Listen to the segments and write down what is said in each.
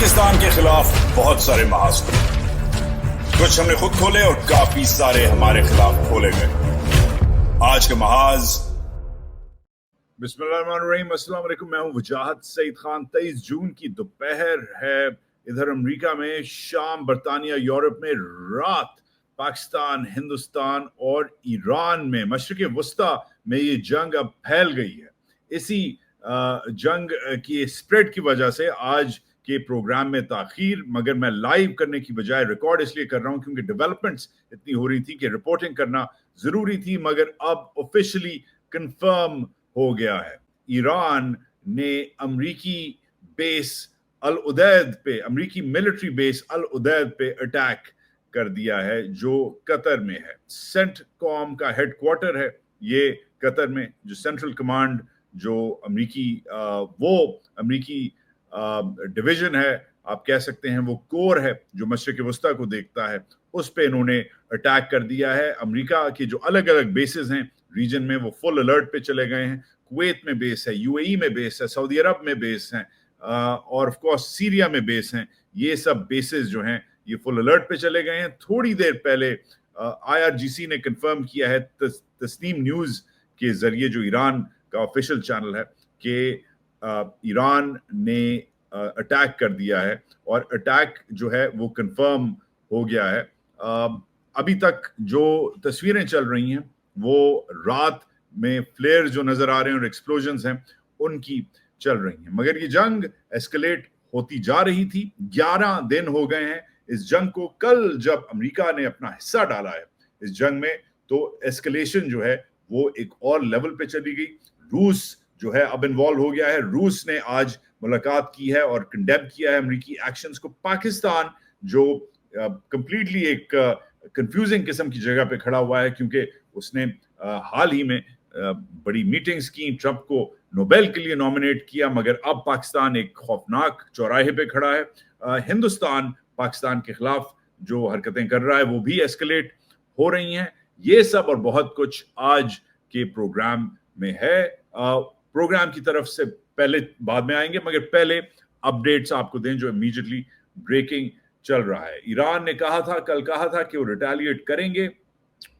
पाकिस्तान के खिलाफ बहुत सारे महाज खुले, कुछ हमने खुद खोले और काफी सारे हमारे खिलाफ खोले गए। आज का महाज बिस्मिल्लाहिर्रहमानिर्रहीम, अस्सलाम वालेकुम। मैं हूं वजाहत सईद खान। 23 जून की दोपहर है इधर अमेरिका में, शाम बरतानिया, यूरोप में रात, पाकिस्तान, हिंदुस्तान और ईरान में मशरिक़ वस्ता में ये जंग अब फैल गई है। इसी जंग की स्प्रेड की वजह से आज के प्रोग्राम में ताखीर, मगर मैं लाइव करने की बजाय रिकॉर्ड इसलिए कर रहा हूं क्योंकि डेवलपमेंट्स इतनी हो रही थी कि रिपोर्टिंग करना जरूरी थी, मगर अब ऑफिशियली कंफर्म हो गया है। ईरान ने अमरीकी बेस अल उदैद पे, अमरीकी मिलिट्री बेस अल उदैद पे अटैक कर दिया है जो कतर में है। सेंटकॉम का हेडक्वार्टर है ये कतर में, जो सेंट्रल कमांड जो अमरीकी अमरीकी डिवीजन है, आप कह सकते हैं, वो कोर है जो मशरिक़ वस्ता को देखता है, उस पे इन्होंने अटैक कर दिया है। अमेरिका के जो अलग अलग बेसेस हैं रीजन में वो फुल अलर्ट पे चले गए हैं। कुवैत में बेस है, यूएई में बेस है, सऊदी अरब में बेस हैं और ऑफ कोर्स सीरिया में बेस हैं। ये सब बेसेस जो हैं ये फुल अलर्ट पे चले गए हैं। थोड़ी देर पहले आईआरजीसी ने कंफर्म किया है तस्नीम न्यूज़ के जरिए, जो ईरान का ऑफिशियल चैनल है, कि ईरान ने अटैक कर दिया है और अटैक जो है वो कंफर्म हो गया है। अभी तक जो तस्वीरें चल रही हैं वो रात में फ्लेयर जो नजर आ रहे हैं और एक्सप्लोजन्स हैं उनकी चल रही हैं, मगर ये जंग एस्केलेट होती जा रही थी। 11 दिन हो गए हैं इस जंग को। कल जब अमेरिका ने अपना हिस्सा डाला है इस जंग में, तो एस्केलेशन जो है वो एक और लेवल पे चली गई। रूस जो है अब इन्वॉल्व हो गया है। रूस ने आज मुलाकात की है और कंडेम किया है अमेरिकी एक्शंस को। पाकिस्तान जो कंप्लीटली एक कंफ्यूजिंग किस्म की जगह पे खड़ा हुआ है, क्योंकि उसने हाल ही में बड़ी मीटिंग्स की, ट्रंप को नोबेल के लिए नॉमिनेट किया, मगर अब पाकिस्तान एक खौफनाक चौराहे पे खड़ा है। हिंदुस्तान पाकिस्तान के खिलाफ जो हरकतें कर रहा है वो भी एस्केलेट हो रही हैं। ये सब और बहुत कुछ आज के प्रोग्राम में है। प्रोग्राम की तरफ से पहले बाद में आएंगे, मगर पहले अपडेट्स आपको दें जो इमीडिएटली ब्रेकिंग चल रहा है। ईरान ने कल कहा था कि वो रिटेलिएट करेंगे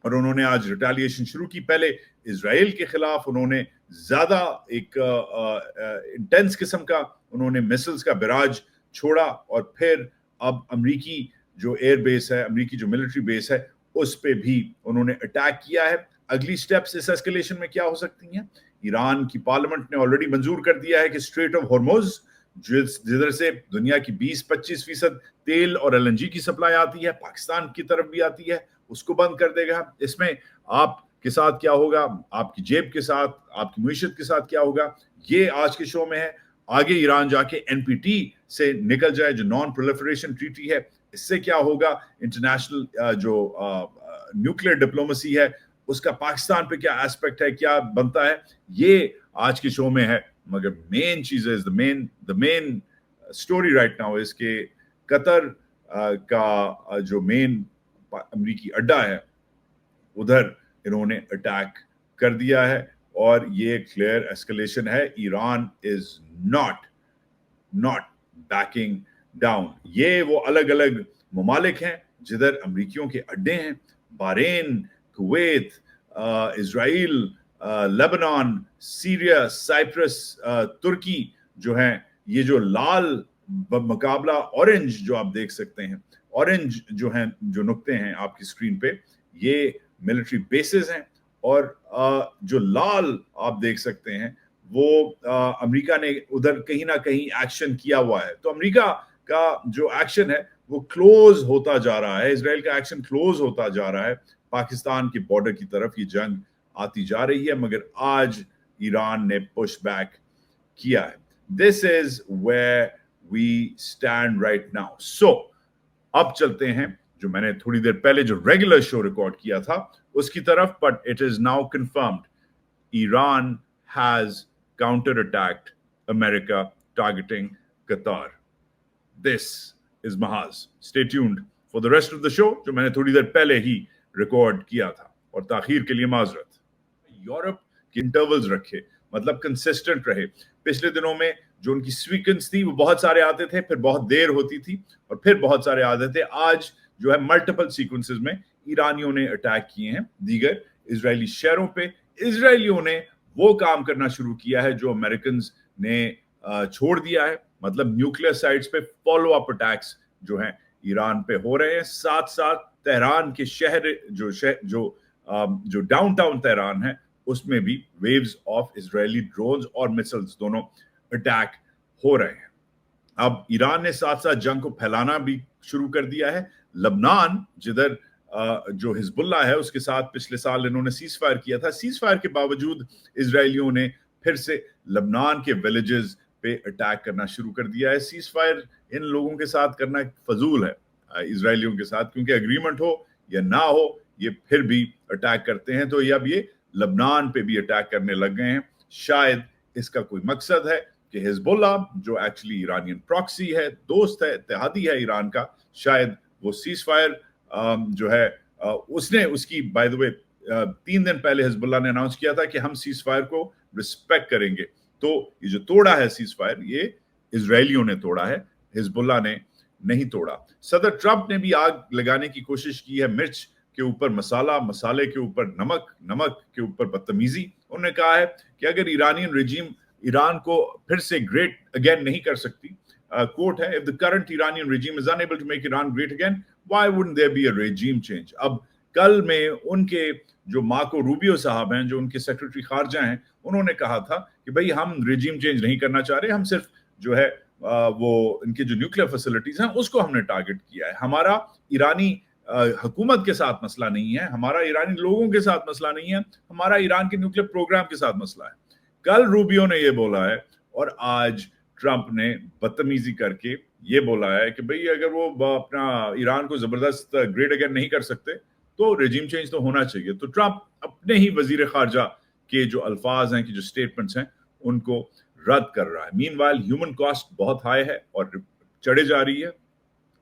और उन्होंने आज रिटेलिएशन शुरू की। पहले इजराइल के खिलाफ उन्होंने ज्यादा एक इंटेंस किस्म का उन्होंने मिसाइल्स का बराज छोड़ा और फिर अब अमरीकी जो एयर बेस है, अमरीकी जो मिलिट्री बेस है, उस पे भी उन्होंने अटैक किया है। अगली स्टेप्स इस एस्केलेशन में क्या हो सकती हैं? ईरान की पार्लियामेंट ने ऑलरेडी मंजूर कर दिया है कि स्ट्रेट ऑफ हॉर्मुज, जिधर से दुनिया की 20-25% तेल और एलएनजी की सप्लाई आती है, पाकिस्तान की तरफ भी आती है, उसको बंद कर देगा। इसमें आपके साथ क्या होगा, आपकी जेब के साथ, आपकी मुईशत के साथ क्या होगा, ये आज के शो में है। आगे ईरान जाके एनपीटी से निकल जाए, जो नॉन प्रोलिफरेशन ट्रीटी है, इससे क्या होगा, इंटरनेशनल जो न्यूक्लियर डिप्लोमेसी है उसका पाकिस्तान पे क्या एस्पेक्ट है, क्या बनता है, ये आज के शो में है। मगर मेन चीज is the main story right now is के कतर का जो मेन अमरीकी अड्डा है उधर इन्होंने अटैक कर दिया है और ये क्लियर एस्केलेशन है। Iran is not banking down. ये वो अलग अलग ममालिक हैं जिधर अमरीकियों के अड्डे हैं, Bahrain, Kuwait, Israel, Lebanon, Syria, Cyprus, तुर्की जो हैं, ये जो लाल मुकाबला ऑरेंज जो आप देख सकते हैं, ऑरेंज जो हैं, जो नुक्ते हैं आपकी स्क्रीन पे, ये मिलिट्री बेसेस हैं और जो लाल आप देख सकते हैं वो अमेरिका ने उधर कहीं ना कहीं एक्शन किया हुआ है। तो अमेरिका का जो एक्शन है वो क्लोज होता जा रहा है, इजराइल का एक्शन क्लोज होता जा रहा है, पाकिस्तान के बॉर्डर की तरफ ये जंग आती जा रही है, मगर आज ईरान ने पुश बैक किया है। This is where we stand right now. So अब चलते हैं जो मैंने थोड़ी देर पहले जो रेगुलर शो रिकॉर्ड किया था उसकी तरफ, but it is now confirmed, Iran has counter attacked America targeting Qatar. This is महाज। Stay tuned for the rest of the show, जो मैंने थोड़ी देर पहले ही रिकॉर्ड किया था, और ताखीर के लिए माजरत। यूरोप के इंटरवल्स रखे मतलब कंसिस्टेंट रहे। पिछले दिनों में जो उनकी सीक्वेंस थी वो बहुत सारे आते थे, फिर बहुत देर होती थी और फिर बहुत सारे आते थे। आज जो है मल्टीपल सीक्वेंसेस में ईरानियों ने अटैक किए हैं दीगर इजरायली शहरों पे। इजरायलियों ने वो काम करना शुरू किया है जो अमेरिकन ने छोड़ दिया है, मतलब न्यूक्लियर साइट्स पे फॉलो अप अटैक्स जो हैं ईरान पे हो रहे हैं। साथ साथ तेहरान के शहर जो डाउनटाउन तेहरान है उसमें भी वेव्स ऑफ इजरायली ड्रोन्स और मिसाइल्स दोनों अटैक हो रहे हैं। अब ईरान ने साथ साथ जंग को फैलाना भी शुरू कर दिया है। लबनान जिधर जो हिजबुल्ला है उसके साथ पिछले साल इन्होंने सीज फायर किया था, सीज फायर के बावजूद इजरायलियों ने फिर से लबनान के विलेजेस पे अटैक करना शुरू कर दिया है। सीज फायर इन लोगों के साथ करना फजूल है इजरायलियों के साथ, क्योंकि एग्रीमेंट हो या ना हो ये फिर भी अटैक करते हैं। तो अब ये लबनान पे भी अटैक करने लग गए हैं। शायद इसका कोई मकसद है कि हिजबुल्ला जो एक्चुअली ईरानियन प्रॉक्सी है, दोस्त है, इत्तेहादी है ईरान का, शायद वो सीज फायर जो है उसने उसकी बाय द वे 3 दिन पहले हिजबुल्ला ने अनाउंस किया था कि हम सीज फायर को रिस्पेक्ट करेंगे। तो ये जो तोड़ा है सीज फायर ये इजरायलियों ने तोड़ा है, हिजबुल्ला ने नहीं तोड़ा। सदर ट्रंप ने भी आग लगाने की कोशिश की है, मिर्च के ऊपर मसाला, मसाले के ऊपर नमक, नमक के ऊपर बदतमीजी। उन्होंने कहा है कि अगर ईरानियन रिजीम ईरान को फिर से ग्रेट अगेन नहीं कर सकती, कोट है, if the current Iranian regime is unable to make Iran great again why wouldn't there be a regime change. अब कल में उनके जो मार्को रूबियो साहब हैं, जो उनके सेक्रेटरी खारजा हैं, उन्होंने कहा था कि भाई हम रिजीम चेंज नहीं करना चाह रहे, हम सिर्फ जो है वो इनके जो न्यूक्लियर फैसिलिटीज हैं उसको हमने टारगेट किया है। हमारा ईरानी हुकूमत के साथ मसला नहीं है, हमारा ईरानी लोगों के साथ मसला नहीं है, हमारा ईरान के न्यूक्लियर प्रोग्राम के साथ मसला है। कल रूबियो ने ये बोला है और आज ट्रंप ने बदतमीजी करके ये बोला है कि भाई अगर वो अपना ईरान को जबरदस्त ग्रेट अगेन नहीं कर सकते तो रेजिम चेंज तो होना चाहिए। तो ट्रंप अपने ही वजीर खारजा के जो अल्फाज हैं, कि जो स्टेटमेंट्स हैं, उनको रद्द कर रहा है। मीनवाइल ह्यूमन कॉस्ट बहुत हाई है और चढ़े जा रही है।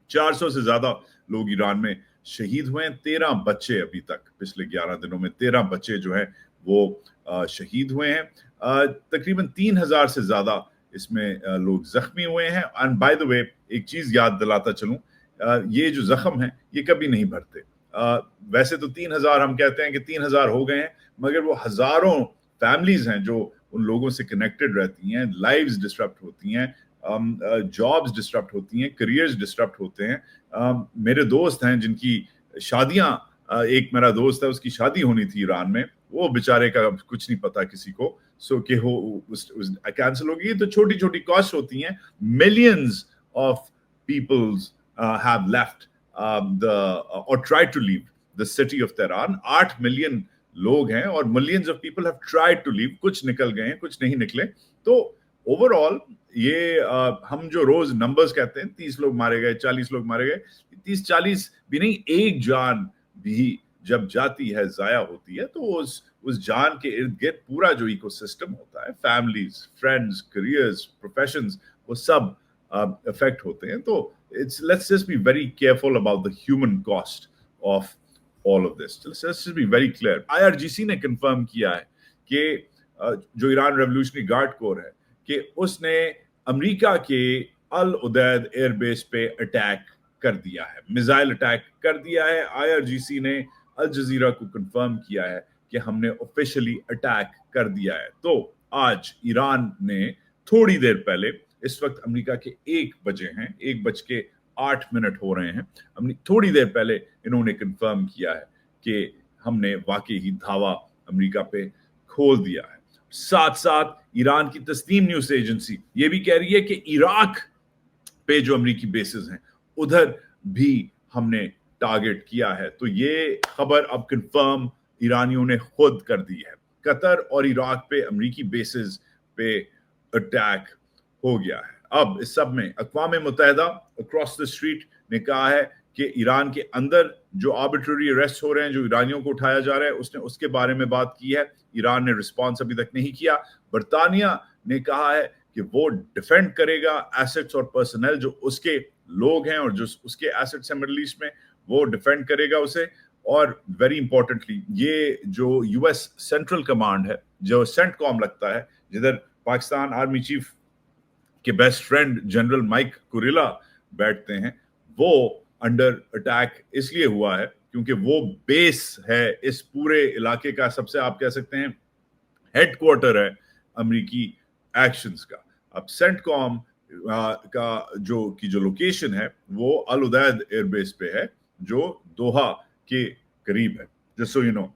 400 से ज्यादा लोग ईरान में शहीद हुए हैं। 13 बच्चे अभी तक पिछले 11 दिनों में 13 बच्चे जो हैं वो शहीद हुए हैं। तकरीबन 3000 से ज्यादा इसमें लोग जख्मी हुए हैं। एंड बाय द वे एक चीज याद दिलाता चलूं, ये जो जख्म है ये कभी नहीं भरते। वैसे तो 3000 हम कहते हैं कि 3000 हो गए हैं, मगर वो हजारों फैमिलीज हैं जो उन लोगों से कनेक्टेड रहती हैं, लाइव्स डिस्टर्ब होती हैं, जॉब्स डिस्टर्ब होती हैं, करियर्स डिस्टर्ब होते हैं। मेरे दोस्त हैं जिनकी शादियां, एक मेरा दोस्त है उसकी शादी होनी थी ईरान में, वो बेचारे का कुछ नहीं पता किसी को, सो कि हो कैंसिल होगी। तो छोटी छोटी कॉस्ट होती हैं। Millions of peoples have left or tried to leave the city of Tehran. 8 million लोग हैं और millions of people have tried to leave. कुछ निकल गए हैं, कुछ नहीं निकले। तो ओवरऑल ये हम जो रोज नंबर्स कहते हैं 30 लोग मारे गए, 40 लोग मारे गए, 30-40 भी नहीं, एक जान भी जब जाती है, जाया होती है, तो उस जान के इर्द गिर्द पूरा जो इकोसिस्टम होता है, फैमिलीज, फ्रेंड्स, करियर्स, प्रोफेशंस, वो सब अफेक्ट होते हैं। तो let's just be very careful about the human cost of all of this. Let's just be very clear. IRGC ने कंफर्म किया है कि जो ईरान रेवोल्यूशनरी गार्ड कोर है कि उसने अमेरिका के अल उदैद एयरबेस पे अटैक कर दिया है, मिसाइल अटैक कर दिया है। IRGC ने अल जजीरा को कंफर्म किया है कि हमने ऑफिशियली अटैक कर दिया है। तो आज ईरान ने थोड़ी देर पहले, इस वक्त अमेरिका के 1 बजे हैं, 1:08 हो रहे हैं, थोड़ी देर पहले इन्होंने कंफर्म किया है कि हमने वाकई ही धावा अमेरिका पे खोल दिया है। साथ साथ ईरान की तस्नीम न्यूज एजेंसी ये भी कह रही है कि इराक पे जो अमेरिकी बेसिस हैं उधर भी हमने टारगेट किया है। तो ये खबर अब कंफर्म ईरानियों ने खुद कर दी है। कतर और इराक पे अमेरिकी बेसिस पे अटैक हो गया है। अब इस सब में अक़वाम मुत्तहिदा अक्रॉस द स्ट्रीट ने कहा है कि ईरान के अंदर जो आर्बिट्ररी अरेस्ट हो रहे हैं, जो ईरानियों को उठाया जा रहा है, उसने उसके बारे में बात की है। ईरान ने रिस्पॉन्स अभी तक नहीं किया। बरतानिया ने कहा है कि वो डिफेंड करेगा एसेट्स और पर्सनल जो उसके लोग हैं और जो उसके एसेट्स हैं मिडल ईस्ट में, वो डिफेंड करेगा उसे। और वेरी इंपॉर्टेंटली ये जो यूएस सेंट्रल कमांड है जो सेंटकॉम लगता है, जिधर पाकिस्तान आर्मी चीफ के best friend general Mike Kurilla बैठते हैं, वो अंडर अटैक इसलिए हुआ है क्योंकि वो बेस है इस पूरे इलाके का, सबसे आप कह सकते हैं हेडक्वार्टर है अमेरिकी एक्शंस का। अब सेंटकॉम का जो लोकेशन है वो अल उदैद एयरबेस पे है, जो दोहा के करीब है, just so you know.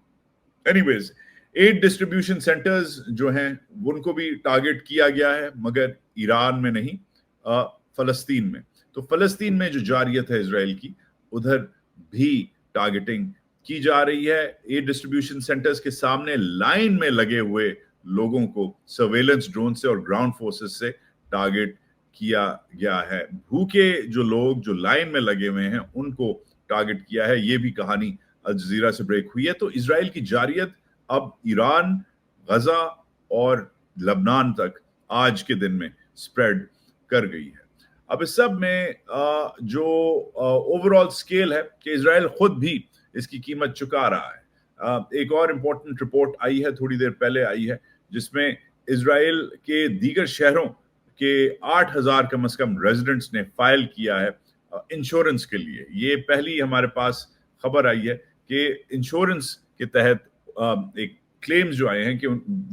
Anyways, 8 distribution centres जो हैं उनको भी टारगेट किया गया है, मगर ईरान में नहीं, फलस्तीन में। तो फलस्तीन में जो जारियत है इजराइल की, उधर भी टारगेटिंग की जा रही है। 8 डिस्ट्रीब्यूशन सेंटर्स के सामने लाइन में लगे हुए लोगों को सर्वेलेंस ड्रोन से और ग्राउंड फोर्सेस से टारगेट किया गया है। भूखे जो लोग जो लाइन में लगे हुए हैं उनको टारगेट किया है। ये भी कहानी अल जजीरा से ब्रेक हुई है। तो इजराइल की जारियत अब ईरान, गजा और लबनान तक आज के दिन में स्प्रेड कर गई है। अब इस सब में जो ओवरऑल स्केल है कि इजराइल खुद भी इसकी कीमत चुका रहा है। एक और इम्पोर्टेंट रिपोर्ट आई है, थोड़ी देर पहले आई है, जिसमें इजराइल के दीगर शहरों के 8,000 कम से कम रेजिडेंट्स ने फाइल किया है इंश्योरेंस के लिए। ये पहली हमारे पास खबर आई है कि इंश्योरेंस के तहत एक क्लेम्स जो आए हैं कि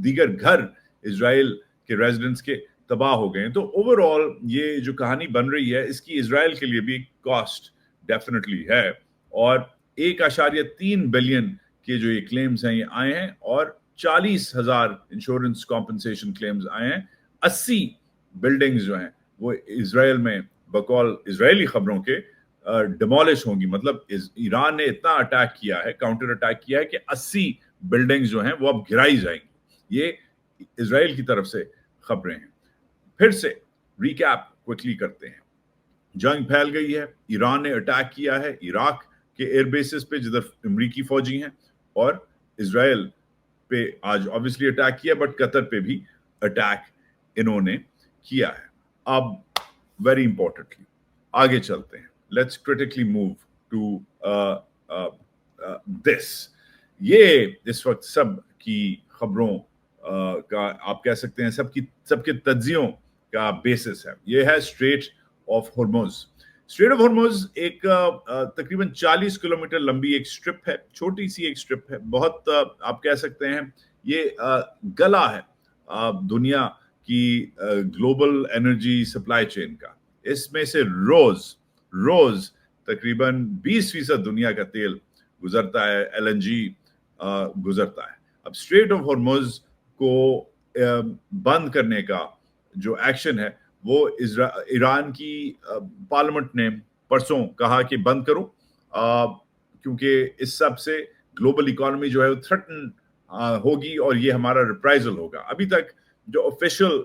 दीगर घर इजराइल के रेजिडेंट्स के तबाह हो गए हैं। तो ओवरऑल ये जो कहानी बन रही है, इसकी इजराइल के लिए भी कॉस्ट डेफिनेटली है। और 1.3 बिलियन के जो ये क्लेम्स हैं ये आए हैं, और 40,000 इंश्योरेंस कॉम्पनसेशन क्लेम्स आए हैं। 80 बिल्डिंग्स जो हैं वो इजराइल में बकौल इजरायली खबरों के डिमोलिश होंगी। मतलब ईरान ने इतना अटैक किया है, काउंटर अटैक किया है कि 80 बिल्डिंग्स जो हैं वो अब गिराई जाएंगी। ये इजराइल की तरफ से खबरें हैं। फिर से रिकैप क्विकली करते हैं। जंग फैल गई है, ईरान ने अटैक किया है इराक के एयरबेसेस पे जिधर अमरीकी फौजी हैं, और इजराइल पे आज ऑब्वियसली अटैक किया, बट कतर पे भी अटैक इन्होंने किया है। अब वेरी इंपॉर्टेंटली आगे चलते हैं, let's critically move to this. ये इस वक्त सब की खबरों का आप कह सकते हैं सबके तज्जियों का बेसिस है। ये है straight of Hormuz. Straight of Hormuz एक तकरीबन 40 किलोमीटर लंबी एक स्ट्रिप है, छोटी सी एक स्ट्रिप है, बहुत आप कह सकते हैं ये गला है दुनिया की ग्लोबल एनर्जी सप्लाई चेन का। इसमें से रोज तकरीबन 20% दुनिया का तेल गुजरता है, LNG गुजरता है। अब स्ट्रेट ऑफ हॉर्मुज को बंद करने का जो एक्शन है वो ईरान की पार्लियामेंट ने परसों कहा कि बंद करो, क्योंकि इस सब से ग्लोबल इकोनॉमी जो है वो थ्रेटन होगी और ये हमारा रिप्राइजल होगा। अभी तक जो ऑफिशियल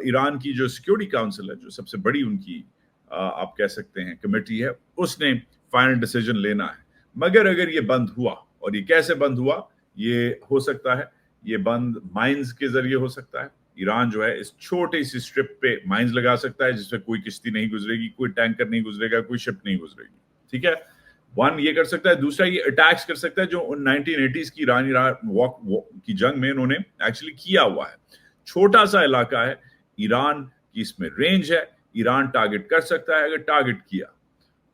ईरान की जो सिक्योरिटी काउंसिल है, जो सबसे बड़ी उनकी आप कह सकते हैं कमेटी है, उसने फाइनल डिसीजन लेना है। मगर अगर ये बंद हुआ, और ये कैसे बंद हुआ, ये हो सकता है ये बंद माइंस के जरिए हो सकता है। ईरान जो है इस छोटी सी स्ट्रिप पे माइंस लगा सकता है जिससे कोई किश्ती नहीं गुजरेगी, कोई टैंकर नहीं गुजरेगा, कोई शिप नहीं गुजरेगी। ठीक है, वन ये कर सकता है। दूसरा ये अटैक्स कर सकता है जो 1980s की ईरान इराक की जंग में इन्होंने एक्चुअली किया हुआ है। छोटा सा इलाका है, ईरान की इसमें रेंज है, ईरान टारगेट कर सकता है। अगर टारगेट किया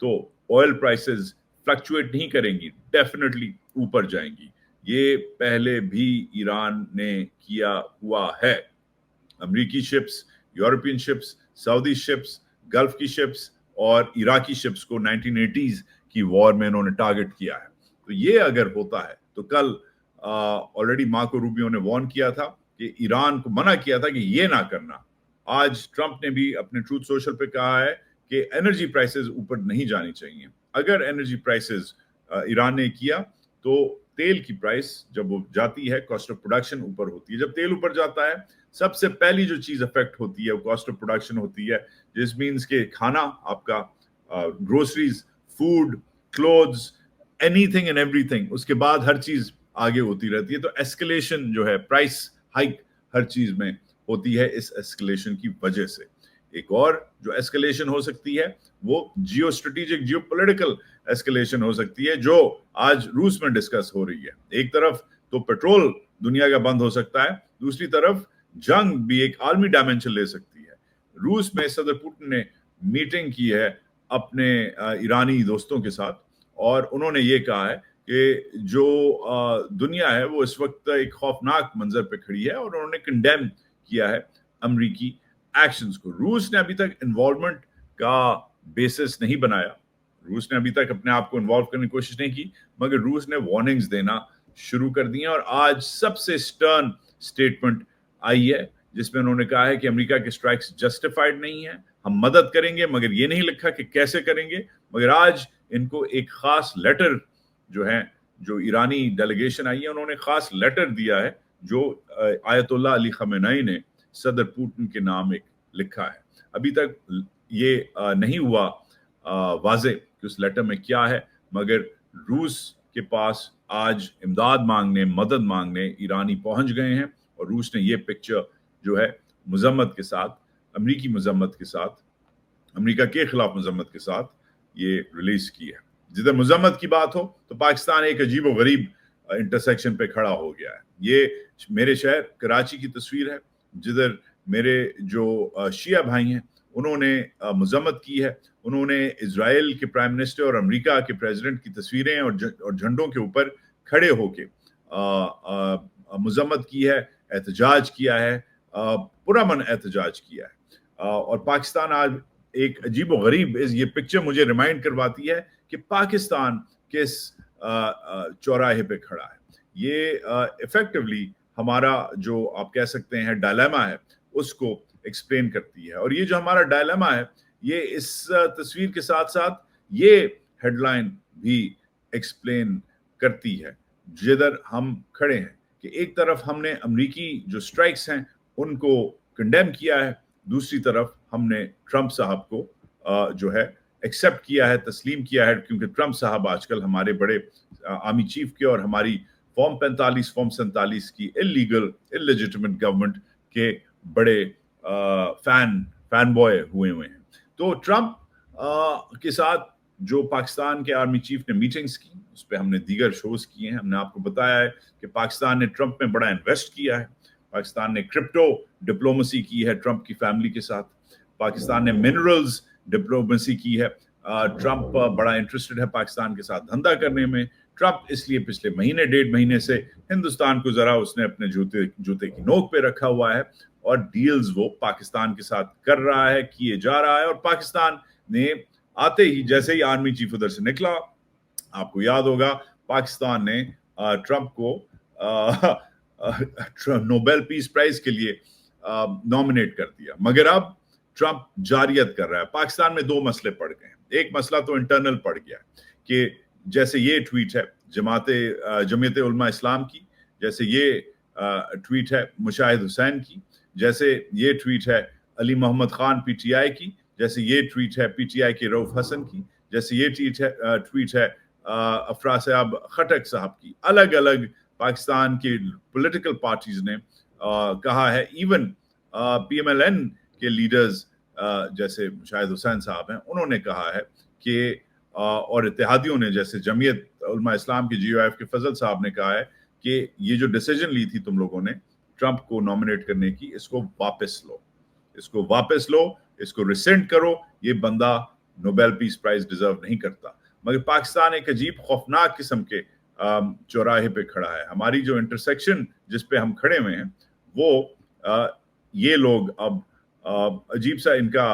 तो ऑयल प्राइसेस फ्लक्चुएट नहीं करेंगी, डेफिनेटली ऊपर जाएंगी। ये पहले भी ईरान ने किया हुआ है। अमेरिकी ships, European ships, Saudi ships, gulf की शिप्स और इराकी शिप्स को 1980s की वॉर में इन्होंने टारगेट किया है। तो ये अगर होता है तो कल ऑलरेडी मार्को रूबियो ने वार्न किया था कि ईरान को मना किया था कि ये ना करना। आज ट्रंप ने भी अपने ट्रूथ सोशल पे कहा है कि एनर्जी प्राइसेस ऊपर नहीं जानी चाहिए। अगर एनर्जी प्राइसेस ईरान ने किया तो तेल की प्राइस जब वो जाती है, कॉस्ट ऑफ प्रोडक्शन ऊपर होती है। जब तेल ऊपर जाता है, सबसे पहली जो चीज अफेक्ट होती है वो कॉस्ट ऑफ प्रोडक्शन होती है, जिस मीन्स के खाना आपका, groceries, food, clothes, anything and everything, उसके बाद हर चीज आगे होती रहती है। तो एस्केलेशन जो है, प्राइस हाइक हर चीज में होती है इस एस्केलेशन की वजह से। एक और जो एस्केलेशन हो सकती है वो जियो स्ट्रेटेजिक, जियो पॉलिटिकल एस्केलेशन हो सकती है, जो आज रूस में डिस्कस हो रही है। एक तरफ तो पेट्रोल दुनिया का बंद हो सकता है, दूसरी तरफ जंग भी एक आर्मी डायमेंशन ले सकती है। रूस में सदर पुतिन ने मीटिंग की है अपने ईरानी दोस्तों के साथ और उन्होंने ये कहा है कि जो दुनिया है वो इस वक्त एक खौफनाक मंजर पे खड़ी है और उन्होंने कंडेम किया है अमेरिकी एक्शंस को। रूस ने अभी तक इन्वॉल्वमेंट का बेसिस नहीं बनाया, रूस ने अभी तक अपने आप को इन्वॉल्व करने की कोशिश नहीं की, मगर रूस ने वार्निंग्स देना शुरू कर दी हैं और आज सबसे स्टर्न स्टेटमेंट आई है जिसमें उन्होंने कहा है कि अमेरिका के स्ट्राइक्स जस्टिफाइड नहीं है, हम मदद करेंगे मगर ये नहीं लिखा कि कैसे करेंगे। मगर आज इनको एक खास लेटर जो ईरानी डेलीगेशन आई है उन्होंने खास लेटर दिया है जो आयतुल्लाह अली खमेनी ने सदर पुतिन के नाम एक लिखा है। अभी तक ये नहीं हुआ वाज़े कि उस लेटर में क्या है, मगर रूस के पास आज इमदाद मांगने, मदद मांगने ईरानी पहुंच गए हैं और रूस ने ये पिक्चर जो है मजम्मत के साथ, अमरीकी मजम्मत के साथ, अमरीका के खिलाफ मजम्मत के साथ ये रिलीज की है। जिधर मजम्मत की बात हो तो पाकिस्तान एक अजीब व गरीब इंटरसेक्शन पे खड़ा हो गया है। ये मेरे शहर कराची की तस्वीर है जिधर मेरे जो शिया भाई हैं उन्होंने मजम्मत की है, उन्होंने इजराइल के प्राइम मिनिस्टर और अमेरिका के प्रेसिडेंट की तस्वीरें और झंडों के ऊपर खड़े होके मजम्मत की है, एहतजाज किया है, पुरअमन एहतजाज किया है। और पाकिस्तान आज एक अजीब व गरीब ये पिक्चर मुझे रिमाइंड करवाती है कि पाकिस्तान किस चौराहे पे खड़ा है। ये इफेक्टिवली हमारा जो आप कह सकते हैं डायलेमा है उसको एक्सप्लेन करती है। और ये जो हमारा डायलेमा है ये इस तस्वीर के साथ साथ ये हेडलाइन भी एक्सप्लेन करती है जिधर हम खड़े हैं कि एक तरफ हमने अमेरिकी जो स्ट्राइक्स हैं उनको कंडेम किया है, दूसरी तरफ हमने ट्रंप साहब को जो है एक्सेप्ट किया है, तस्लीम किया है, क्योंकि ट्रंप साहब आजकल हमारे बड़े आर्मी चीफ के और हमारी फॉर्म 45 फॉर्म 47 की इलीगल इलेजिटिमेट गवर्नमेंट के बड़े फैन बॉय हुए हैं। तो ट्रंप के साथ जो पाकिस्तान के आर्मी चीफ ने मीटिंग्स की उस पर हमने दीगर शोज किए हैं। हमने आपको बताया है कि पाकिस्तान ने ट्रंप में बड़ा इन्वेस्ट किया है, पाकिस्तान ने क्रिप्टो डिप्लोमेसी की है ट्रंप की फैमिली के साथ, पाकिस्तान ने मिनरल्स डिप्लोमेसी की है। ट्रंप बड़ा इंटरेस्टेड है पाकिस्तान के साथ धंधा करने में। ट्रंप इसलिए पिछले महीने 1.5 महीने से हिंदुस्तान को जरा उसने अपने जूते की नोक पे रखा हुआ है और डील्स वो पाकिस्तान के साथ कर रहा है, किए जा रहा है। और पाकिस्तान ने आते ही जैसे ही आर्मी चीफ उधर से निकला, आपको याद होगा पाकिस्तान ने ट्रंप को नोबेल पीस प्राइज के लिए नॉमिनेट कर दिया। मगर अब ट्रंप जारियत कर रहा है। पाकिस्तान में 2 मसले पड़ गए हैं। एक मसला तो इंटरनल पड़ गया कि जैसे ये ट्वीट है जमीयत उलमा इस्लाम की, जैसे ये ट्वीट है मुशाहिद हुसैन की, जैसे ये ट्वीट है अली मोहम्मद खान पीटीआई की, जैसे ये ट्वीट है पीटीआई के रऊफ हसन की, जैसे ये ट्वीट है अफरासियाब खटक साहब की। अलग अलग पाकिस्तान के पॉलिटिकल पार्टीज ने कहा है, इवन पीएमएलएन के लीडर्स जैसे मुशाहिद हुसैन साहब हैं उन्होंने कहा है कि और इत्तेहादियों ने जैसे जमीयत उलमा इस्लाम के जीओएफ के फजल साहब ने कहा है कि ये जो डिसीजन ली थी तुम लोगों ने ट्रंप को नॉमिनेट करने की, इसको वापस लो, इसको रिसेंट करो, ये बंदा नोबेल पीस प्राइज डिजर्व नहीं करता। मगर पाकिस्तान एक अजीब खौफनाक किस्म के चौराहे पे खड़ा है। हमारी जो इंटरसेक्शन जिस पे हम खड़े हुए हैं वो ये लोग अब अजीब सा इनका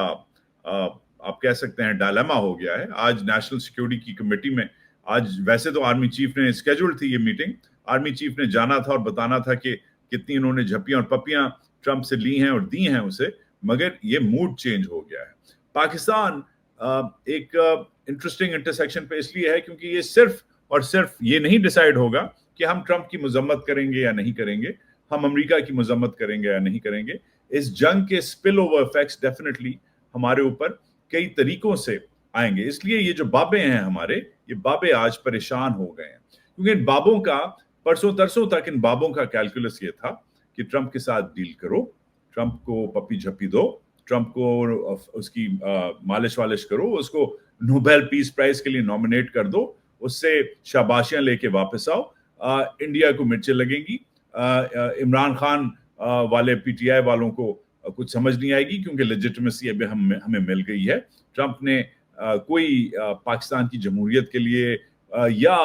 आप कह सकते हैं डायलेमा हो गया है। आज नेशनल सिक्योरिटी की कमेटी में, आज वैसे तो आर्मी चीफ ने स्केड्यूल थी ये मीटिंग, आर्मी चीफ ने जाना था और बताना था कि कितनी इन्होंने झप्पियां और पप्पियां ट्रंप से ली हैं और दी हैं उसे, मगर ये मूड चेंज हो गया है। पाकिस्तान एक इंटरेस्टिंग इंटरसेक्शन पे इसलिए है क्योंकि ये सिर्फ और सिर्फ ये नहीं डिसाइड होगा कि हम ट्रंप की मजम्मत करेंगे या नहीं करेंगे, हम अमेरिका की मजम्मत करेंगे या नहीं करेंगे। इस जंग के स्पिल ओवर इफेक्ट्स डेफिनेटली हमारे ऊपर कई तरीकों से आएंगे। इसलिए ये जो बाबे हैं हमारे, ये बाबे आज परेशान हो गए हैं क्योंकि इन बाबों का परसों तरसों तक इन बाबों का कैलकुलस ये था कि ट्रंप के साथ डील करो, ट्रंप को पप्पी झप्पी दो, ट्रंप को उसकी मालिश वालिश करो, उसको नोबेल पीस प्राइज के लिए नॉमिनेट कर दो, उससे शाबाशियां लेके वापस आओ, इंडिया को मिर्चें लगेंगी, इमरान खान वाले पीटीआई वालों को कुछ समझ नहीं आएगी, क्योंकि लेजिटिमेसी अभी हमें मिल गई है। ट्रंप ने कोई पाकिस्तान की जमहूरियत के लिए या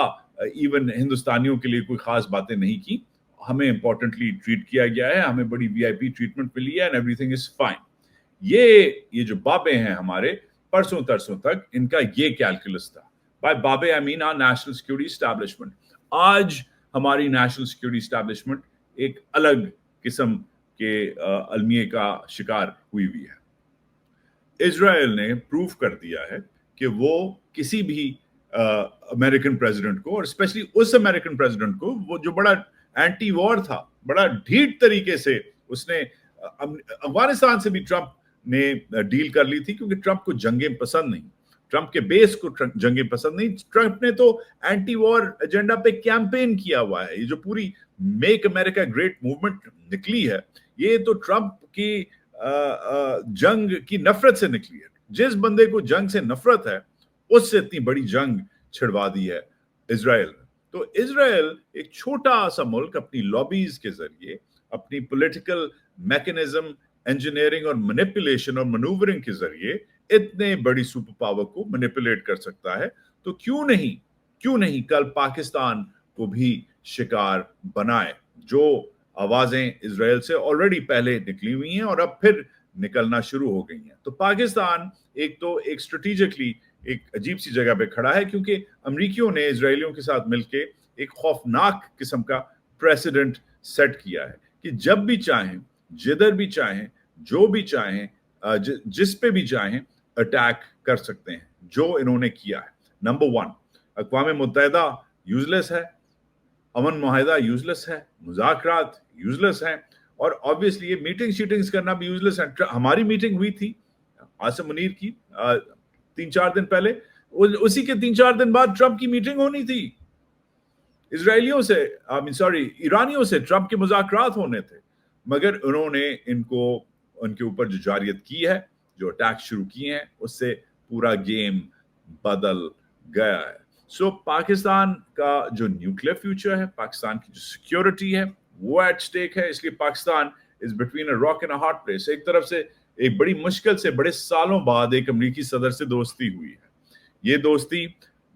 इवन हिंदुस्तानियों के लिए कोई खास बातें नहीं की। हमें इंपॉर्टेंटली ट्रीट किया गया है, हमें बड़ी वीआईपी ट्रीटमेंट मिली है, एंड एवरीथिंग इज फाइन। ये जो बाबे हैं हमारे, परसों तरसों तक इनका ये कैलकुलस था। बाय बाबे I mean our national security establishment. आज हमारी नेशनल सिक्योरिटी एस्टैब्लिशमेंट एक अलग किस्म के अलमिये का शिकार हुई है। इजराइल ने प्रूव कर दिया है कि वो किसी भी अमेरिकन प्रेसिडेंट को, और स्पेशली उस अमेरिकन प्रेसिडेंट को वो जो बड़ा एंटी वॉर था, बड़ा ढीठ तरीके से उसने अफगानिस्तान से भी ट्रंप ने डील कर ली थी, क्योंकि ट्रंप को जंगें पसंद नहीं, ट्रंप के बेस को जंगें पसंद नहीं। ट्रंप ने तो एंटी वॉर एजेंडा पे कैंपेन किया हुआ है। ये जो पूरी मेक अमेरिका ग्रेट मूवमेंट निकली है, ये तो ट्रंप की जंग की नफरत से निकली है। जिस बंदे को जंग से नफरत है, उससे इतनी बड़ी जंग छिड़वा दी है इजराइल। तो इजराइल एक छोटा सा मुल्क अपनी लॉबीज के जरिए, अपनी पॉलिटिकल मैकेनिज्म, इंजीनियरिंग और मैनिपुलेशन और मैनूवरिंग के जरिए इतने बड़ी सुपर पावर को मैनिपुलेट कर सकता है। तो क्यों नहीं कल पाकिस्तान को भी शिकार बनाए, जो आवाजें इजराइल से ऑलरेडी पहले निकली हुई हैं और अब फिर निकलना शुरू हो गई हैं। तो पाकिस्तान एक स्ट्रेटेजिकली एक अजीब सी जगह पे खड़ा है, क्योंकि अमरीकियों ने इजरायलियों के साथ मिलके एक खौफनाक किस्म का प्रेसिडेंट सेट किया है कि जब भी चाहें, जिधर भी चाहें, जो भी चाहें, जिस पे भी चाहें अटैक कर सकते हैं, जो इन्होंने किया है। नंबर 1, अक़वाम मुत्तहिदा यूजलेस है, अमन मुआहिदा यूजलेस है, मुज़ाकरात यूजलेस हैं, और ऑब्वियसली ये मीटिंग शीटिंग्स करना भी यूजलेस है। हमारी मीटिंग हुई थी आसिम मुनीर की 3-4 दिन पहले, उसी के 3-4 दिन बाद ट्रंप की मीटिंग होनी थी इजरायलियों से, ईरानियों से। ट्रंप के मुज़ाकरात होने थे, मगर उन्होंने उनके ऊपर जो जारियत की है, जो अटैक शुरू किए हैं, उससे पूरा गेम बदल गया है। सो पाकिस्तान का जो न्यूक्लियर फ्यूचर है, पाकिस्तान की जो सिक्योरिटी है, वो एट स्टेक है। इसलिए Pakistan is between a rock and a hard place. एक तरफ से एक बड़ी मुश्किल से बड़े सालों बाद एक अमेरिकी सदर से दोस्ती हुई है। ये दोस्ती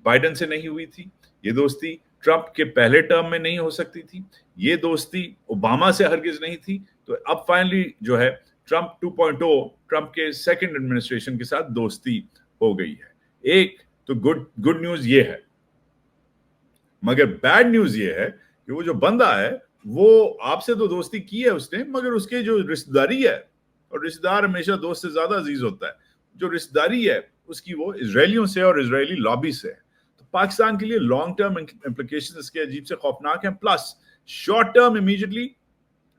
बाइडेन से नहीं हुई थी, ये दोस्ती ट्रंप के पहले टर्म में नहीं हो सकती थी, ये दोस्ती ओबामा से हरगिज नहीं थी। तो अब फाइनली जो है ट्रंप 2.0, ट्रंप के सेकंड एडमिनिस्ट्रेशन के साथ दोस्ती हो गई है। एक तो गुड न्यूज ये है, मगर बैड न्यूज ये है कि वो जो बंदा है, वो आपसे तो दोस्ती की है उसने, मगर उसके जो रिश्तेदारी है, और रिश्तेदार हमेशा दोस्त से ज्यादा अजीज होता है, जो रिश्तेदारी है उसकी वो इजरायलियों से और इजरायली लॉबी से है। तो पाकिस्तान के लिए लॉन्ग टर्म इंप्लीकेशंस इसके अजीब से खौफनाक हैं। प्लस शॉर्ट टर्म इमीडिएटली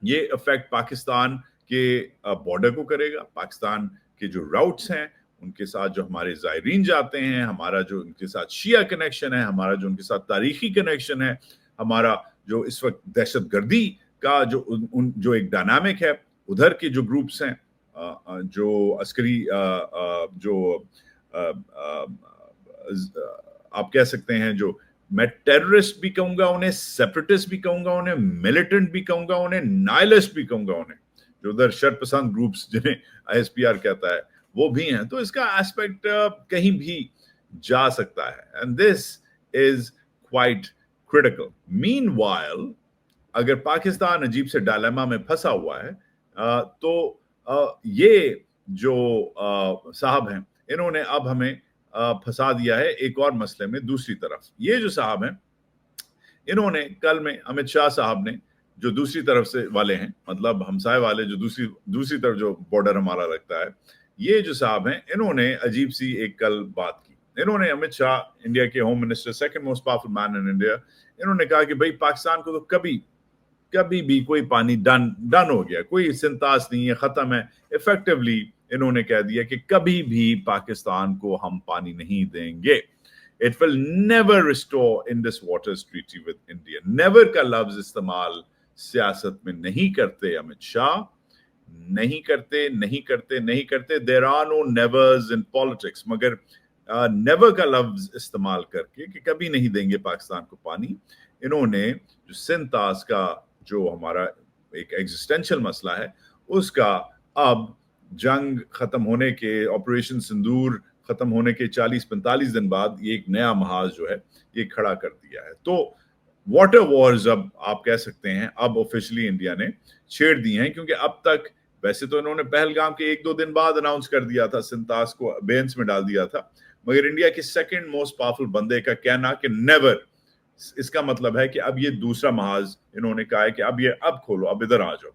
ये इफेक्ट पाकिस्तान के बॉर्डर को करेगा, पाकिस्तान के जो राउट्स हैं उनके साथ जो हमारे जायरीन जाते हैं, हमारा जो उनके साथ शिया कनेक्शन है, हमारा जो उनके साथ तारीखी कनेक्शन है, हमारा जो इस वक्त दहशतगर्दी का जो एक डायनामिक है, उधर के जो ग्रुप्स हैं, जो अस्करी जो आप कह सकते हैं, जो मैं टेररिस्ट भी कहूंगा उन्हें, सेपरेटिस्ट भी कहूंगा उन्हें, मिलिटेंट भी कहूंगा उन्हें, नाइलिस्ट भी कहूंगा उन्हें, जो उधर शरपसंद ग्रुप्स जिन्हें आईएसपीआर कहता है, वो भी हैं। तो इसका एस्पेक्ट कहीं भी जा सकता है, and this is quite critical. Meanwhile अगर पाकिस्तान अजीब से डायलेमा में फंसा हुआ है, तो ये जो साहब हैं, इन्होंने अब हमें फंसा दिया है एक और मसले में। दूसरी तरफ ये जो साहब हैं, इन्होंने कल में अमित शाह साहब ने, जो दूसरी तरफ से वाले हैं, मतलब हमसाए वाले, जो दूसरी तरफ जो बॉर्डर हमारा लगता है, ये जो साहब हैं, इन्होंने अजीब सी एक कल बात की। इन्होंने, अमित शाह इंडिया के home minister, second most powerful man in India, इन्होंने कहा कि भाई पाकिस्तान को तो कभी भी कोई पानी डन हो गया, कोई सिंतास नहीं है, खत्म है। इफेक्टिवली इन्होंने कह दिया कि कभी भी पाकिस्तान को हम पानी नहीं देंगे। It will never restore Indus waters treaty with India. Never का लफ्ज इस्तेमाल सियासत में नहीं करते अमित शाह, नहीं करते। There are no nevers in politics, मगर नेवर का लफ्ज इस्तेमाल करके कि कभी नहीं देंगे पाकिस्तान को पानी, इन्होंने जो सिंतास का जो हमारा एक एग्जिस्टेंशियल मसला है, उसका अब जंग खत्म होने के, ऑपरेशन सिंदूर खत्म होने के 40-45 दिन बाद ये एक नया महाज जो है ये खड़ा कर दिया है। तो वाटर वॉर्स अब आप कह सकते हैं अब ऑफिशियली इंडिया ने छेड़ दी हैं, क्योंकि अब तक वैसे तो इन्होंने पहलगाम के 1-2 दिन बाद अनाउंस कर दिया था, सिंतास को बेंच में डाल दिया था, मगर इंडिया के सेकंड मोस्ट पावरफुल बंदे का कहना कि नेवर, इसका मतलब है कि अब ये दूसरा महाज इन्होंने कहा है कि अब खोलो, अब इधर आ जाओ।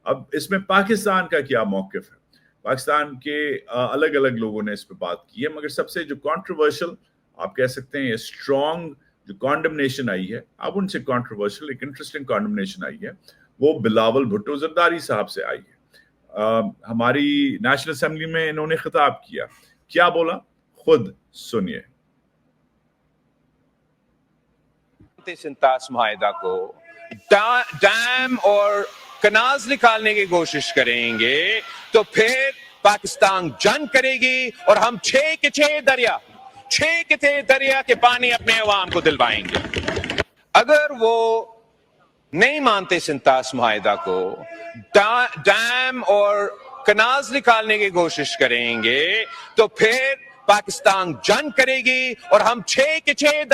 अब इसमें पाकिस्तान का क्या मौकिफ है? पाकिस्तान के अलग अलग लोगों ने इस पर बात की है, मगर सबसे जो कंट्रोवर्शियल आप कह सकते हैं, स्ट्रॉन्ग जो कॉन्डमनेशन आई है, अब उनसे कंट्रोवर्शियल एक इंटरेस्टिंग कॉन्डमनेशन आई है, वो बिलावल भुट्टो जरदारी साहब से आई है। हमारी नेशनल असेंबली में इन्होंने खिताब किया, क्या बोला खुद सुनिए। सिंतास माहिदा को डैम और कनाल्स निकालने की कोशिश करेंगे तो फिर पाकिस्तान जंग करेगी और हम 6 के 6 दरिया के पानी अपने अवाम को दिलवाएंगे। अगर वो नहीं मानते सिंतास माहिदा को, डैम और कनाल्स निकालने की कोशिश करेंगे तो फिर पाकिस्तान जंग करेगी और हम 6 के 6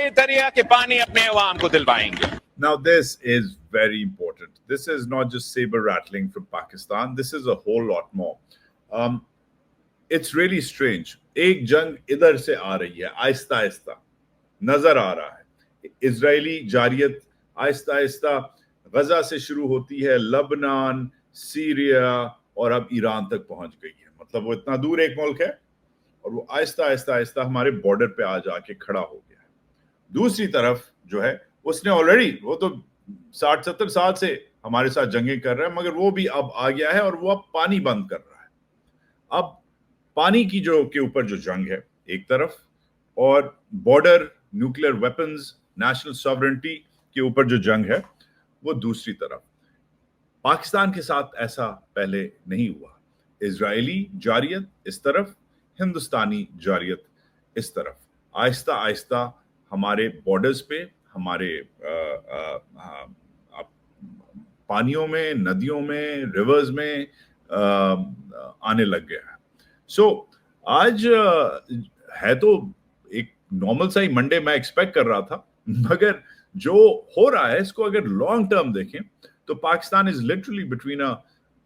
दरिया के पानी अपने अवाम को दिलवाएंगे। Now this is very important. This is not just saber rattling from Pakistan. This is a whole lot more. It's really strange. एक जंग इधर से आ रही है, आहिस्ता आहिस्ता नजर आ रहा है। इजरायली जारियत आहिस्ता आहिस्ता गजा से शुरू होती है, लबनान, सीरिया और अब ईरान तक पहुंच गई है। मतलब वो इतना दूर एक मुल्क है और वो आहिस्ता आहिस्ता आहिस्ता हमारे बॉर्डर पे आ जाके खड़ा हो गया है। दूसरी तरफ जो है उसने ऑलरेडी, वो तो 60-70 साल से हमारे साथ जंगें कर रहा है, मगर वो भी अब आ गया है और वो अब पानी बंद कर रहा है। अब पानी की जो के ऊपर जो जंग है एक तरफ, और border, nuclear weapons, national sovereignty के ऊपर जो जंग है वो दूसरी तरफ। पाकिस्तान के साथ ऐसा पहले नहीं हुआ। इजरायली जारियत इस तरफ, हिंदुस्तानी जारियत इस तरफ, आहिस्ता आहिस्ता हमारे बॉर्डर्स पे, हमारे पानियों में, नदियों में, रिवर्स में आने लग गया है। सो आज है तो एक नॉर्मल सा ही मंडे मैं एक्सपेक्ट कर रहा था, मगर जो हो रहा है इसको अगर लॉन्ग टर्म देखें तो Pakistan is literally between a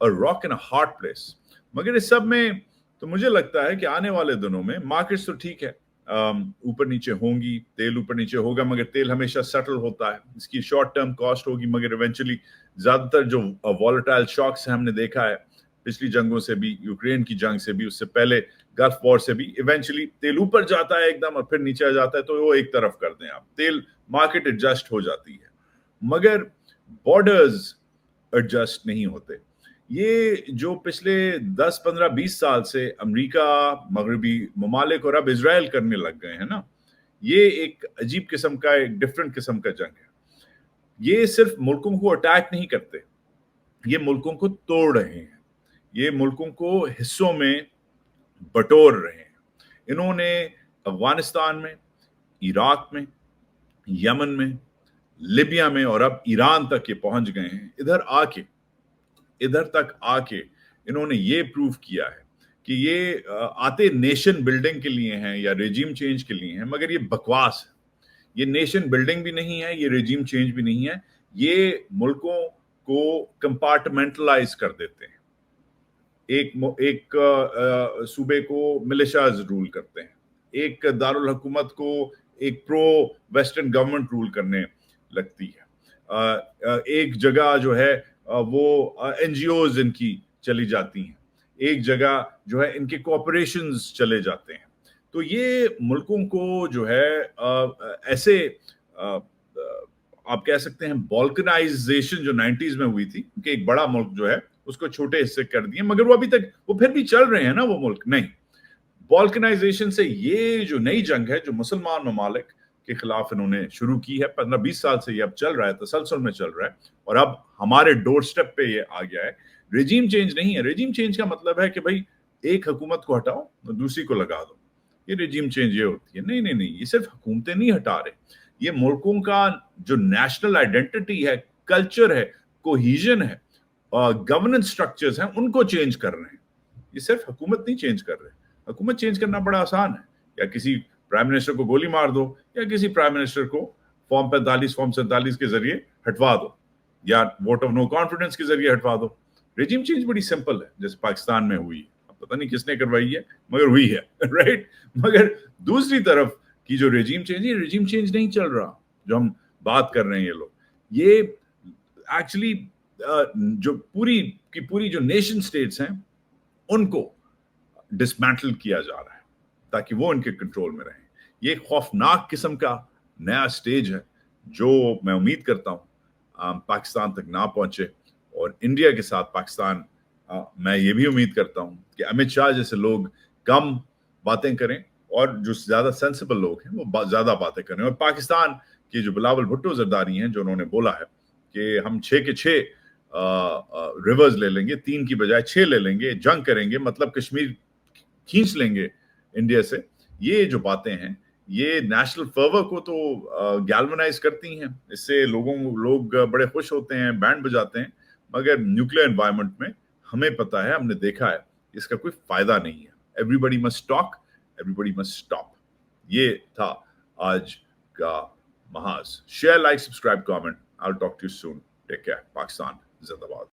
rock and a hard place. मगर इस सब में तो मुझे लगता है कि आने वाले दिनों में मार्केट्स तो ठीक है, ऊपर नीचे होंगी, तेल ऊपर नीचे होगा, मगर तेल हमेशा सेटल होता है, इसकी शॉर्ट टर्म कॉस्ट होगी, मगर इवेंचुअली ज्यादातर जो वॉलेटाइल शॉक्स हमने देखा है पिछली जंगों से भी, यूक्रेन की जंग से भी, उससे पहले गल्फ वॉर से भी, इवेंचुअली तेल ऊपर जाता है एकदम और फिर नीचे आ जाता है। तो वो एक तरफ कर दें आप, तेल मार्केट एडजस्ट हो जाती है, मगर बॉर्डर्स एडजस्ट नहीं होते। ये जो पिछले 10, 15, 20 साल से अमेरिका, मगरबी ममालिक और अब इजराइल करने लग गए हैं ना, ये एक अजीब किस्म का, एक डिफरेंट किस्म का जंग है। ये सिर्फ मुल्कों को अटैक नहीं करते, ये मुल्कों को तोड़ रहे हैं, ये मुल्कों को हिस्सों में बटोर रहे हैं। इन्होंने अफगानिस्तान में, इराक में, यमन में, लिबिया में और अब ईरान तक ये पहुंच गए हैं। इधर तक आके इन्होंने ये प्रूव किया है कि ये आते नेशन बिल्डिंग के लिए हैं या रेजिम चेंज के लिए हैं, मगर ये बकवास है। ये नेशन बिल्डिंग भी नहीं है, ये रेजिम चेंज भी नहीं है, ये मुल्कों को कंपार्टमेंटलाइज कर देते हैं। एक सूबे को मिलिशियाज रूल करते हैं, एक दारुल हुकूमत को एक प्रो वेस्टर्न गवर्नमेंट रूल करने लगती है, एक जगह जो है वो एनजीओज इनकी चली जाती हैं, एक जगह जो है इनके कॉर्पोरेशंस चले जाते हैं। तो ये मुल्कों को जो है ऐसे आप कह सकते हैं बॉल्कनाइजेशन जो 90s में हुई थी कि एक बड़ा मुल्क जो है उसको छोटे हिस्से कर दिए, मगर वो अभी तक वो फिर भी चल रहे हैं ना वो मुल्क। नहीं, बॉल्कनाइजेशन से ये जो नई जंग है जो मुसलमान ममालिक के खिलाफ इन्होंने शुरू की है, 15-20 साल से ये अब चल रहा है, तसलसल में चल रहा है, और अब हमारे डोर स्टेप पे ये आ गया है। रेजिम चेंज नहीं है। रेजिम चेंज का मतलब है कि भाई एक हुकूमत को हटाओ और दूसरी को लगा दो, ये रेजिम चेंज ये होती है। नहीं नहीं नहीं, ये सिर्फ हुकूमतें नहीं हटा रहे, ये मुल्कों का जो नेशनल आइडेंटिटी है, कल्चर है, कोहीजन है, गवर्नेंस स्ट्रक्चर्स हैं, उनको चेंज कर रहे हैं. ये सिर्फ हुकूमत नहीं चेंज कर रहे. हुकूमत चेंज करना बड़ा आसान है, या किसी प्राइम मिनिस्टर को गोली मार दो, या किसी प्राइम मिनिस्टर को फॉर्म 45 फॉर्म 47 के जरिए हटवा दो, या वोट ऑफ नो कॉन्फिडेंस के जरिए हटवा दो. रेजिम चेंज बड़ी सिंपल है, जैसे पाकिस्तान में हुई. पता नहीं किसने करवाई है, मगर हुई है, राइट. मगर दूसरी तरफ की जो रेजिम चेंज है, रेजिम चेंज नहीं चल रहा जो हम बात कर रहे हैं. ये लोग, ये एक्चुअली जो पूरी की पूरी जो नेशन स्टेट्स हैं उनको डिसमेंटल किया जा रहा है ताकि वो उनके कंट्रोल में रहें. ये खौफनाक किस्म का नया स्टेज है जो मैं उम्मीद करता हूं पाकिस्तान तक ना पहुंचे. और इंडिया के साथ पाकिस्तान, मैं ये भी उम्मीद करता हूं कि अमित शाह जैसे लोग कम बातें करें और जो ज्यादा सेंसिबल लोग हैं वो ज्यादा बातें करें. और पाकिस्तान के जो बिलावल भुट्टो जरदारी हैं, जो उन्होंने बोला है कि हम 6 के 6 रिवर्स ले लेंगे, 3 की बजाय 6 ले लेंगे, जंग करेंगे, मतलब कश्मीर खींच लेंगे इंडिया से. ये जो बातें हैं ये नेशनल फर्वर को तो गैल्वनाइज करती हैं, इससे लोग बड़े खुश होते हैं, बैंड बजाते हैं. मगर न्यूक्लियर एनवायरनमेंट में हमें पता है, हमने देखा है, इसका कोई फायदा नहीं है. Everybody must talk, everybody must stop. ये था आज का महाज. Share, like, subscribe, comment. I will talk to you soon. Take care. Pakistan जिंदाबाद.